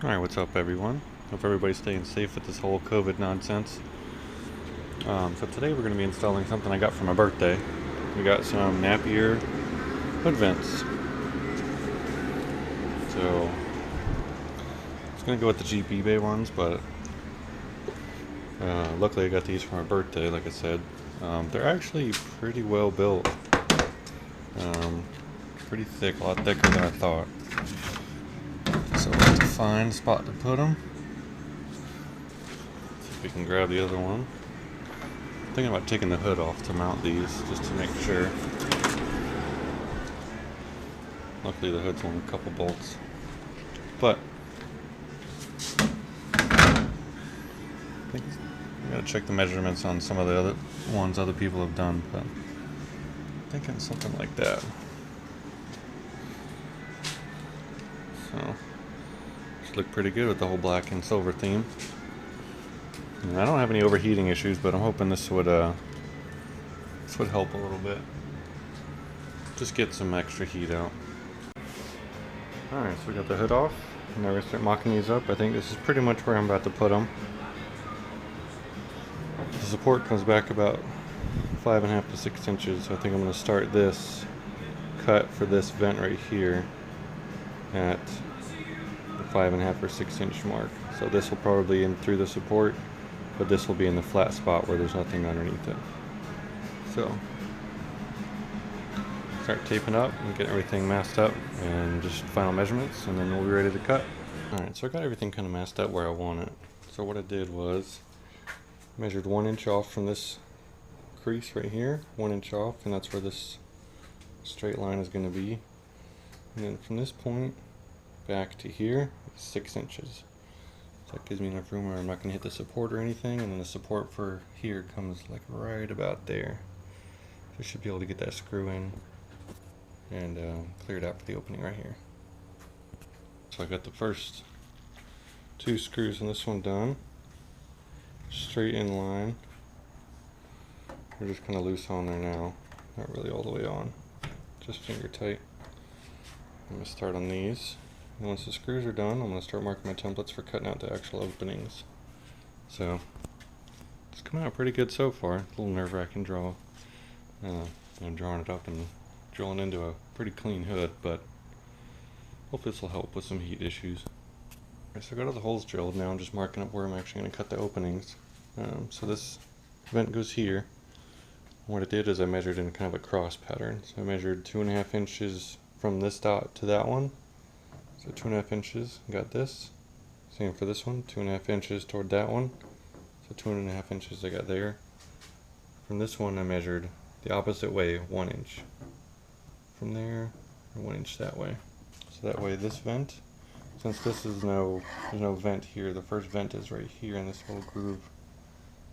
Alright, what's up everyone? Hope everybody's staying safe with this whole COVID nonsense. So today we're going to be installing something I got for my birthday. We got some Napier hood vents. So, I was going to go with the Jeep eBay ones, but luckily I got these for my birthday, like I said. They're actually pretty well built. Pretty thick, a lot thicker than I thought. So we'll have to find a spot to put them. See if we can grab the other one. I'm thinking about taking the hood off to mount these, just to make sure. Luckily the hood's only a couple bolts. But I think I gotta check the measurements on some of the other ones other people have done, but I'm thinking something like that. So should look pretty good with the whole black and silver theme. And I don't have any overheating issues, but I'm hoping this would help a little bit. Just get some extra heat out. Alright, so we got the hood off. Now we're going to start mocking these up. I think this is pretty much where I'm about to put them. The support comes back about 5.5 to 6 inches, so I think I'm going to start this cut for this vent right here at the 5.5 or 6 inch mark. So this will probably be in through the support, but this will be in the flat spot where there's nothing underneath it. So start taping up and getting everything masked up and just final measurements, and then we'll be ready to cut. Alright, so I got everything kind of masked up where I want it. So what I did was measured 1 inch off from this crease right here, 1 inch off, and that's where this straight line is going to be. And then from this point back to here, 6 inches. So that gives me enough room where I'm not going to hit the support or anything, and then the support for here comes like right about there. So I should be able to get that screw in and clear it out for the opening right here. So I got the first 2 screws in this one done. Straight in line. They're just kind of loose on there now. Not really all the way on. Just finger tight. I'm going to start on these. And once the screws are done, I'm going to start marking my templates for cutting out the actual openings. So, it's coming out pretty good so far. A little nerve-wracking draw. I'm drawing it up and drilling into a pretty clean hood, but hopefully this will help with some heat issues. Okay, so I got all the holes drilled. Now I'm just marking up where I'm actually going to cut the openings. So this vent goes here. What I did is I measured in kind of a cross pattern. So I measured 2.5 inches from this dot to that one. So 2.5 inches, got this. Same for this one, 2.5 inches toward that one. So 2.5 inches I got there. From this one I measured the opposite way, 1 inch. From there, 1 inch that way. So that way this vent, since this is there's no vent here, the first vent is right here in this little groove.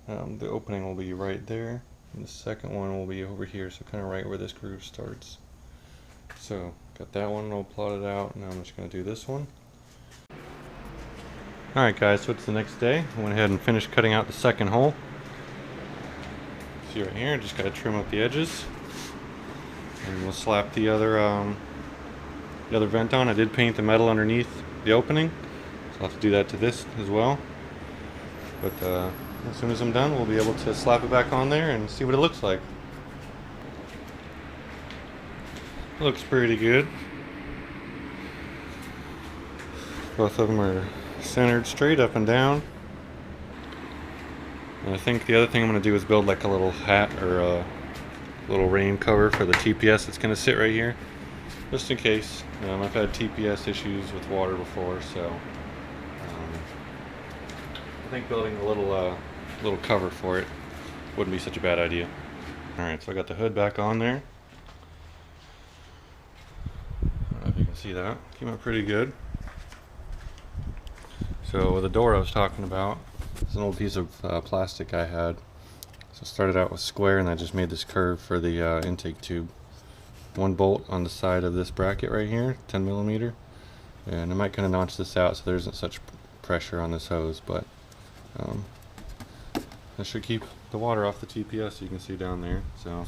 The opening will be right there, and the second one will be over here, so kind of right where this groove starts. So, got that one all plotted out, and now I'm just going to do this one. Alright guys, so it's the next day. I went ahead and finished cutting out the second hole. See right here, just got to trim up the edges. And we'll slap the other vent on. I did paint the metal underneath the opening, so I'll have to do that to this as well. But as soon as I'm done, we'll be able to slap it back on there and see what it looks like. Looks pretty good. Both of them are centered straight up and down. And I think the other thing I'm going to do is build like a little hat or a little rain cover for the TPS that's going to sit right here, just in case. I've had TPS issues with water before, so I think building a little cover for it wouldn't be such a bad idea. Alright, so I got the hood back on there. I don't know if you can see that. Came out pretty good. So the door I was talking about is an old piece of plastic I had. So I started out with square, and I just made this curve for the intake tube. 1 bolt on the side of this bracket right here, 10 millimeter. And I might kind of notch this out so there isn't such pressure on this hose, but that should keep the water off the TPS, you can see down there. So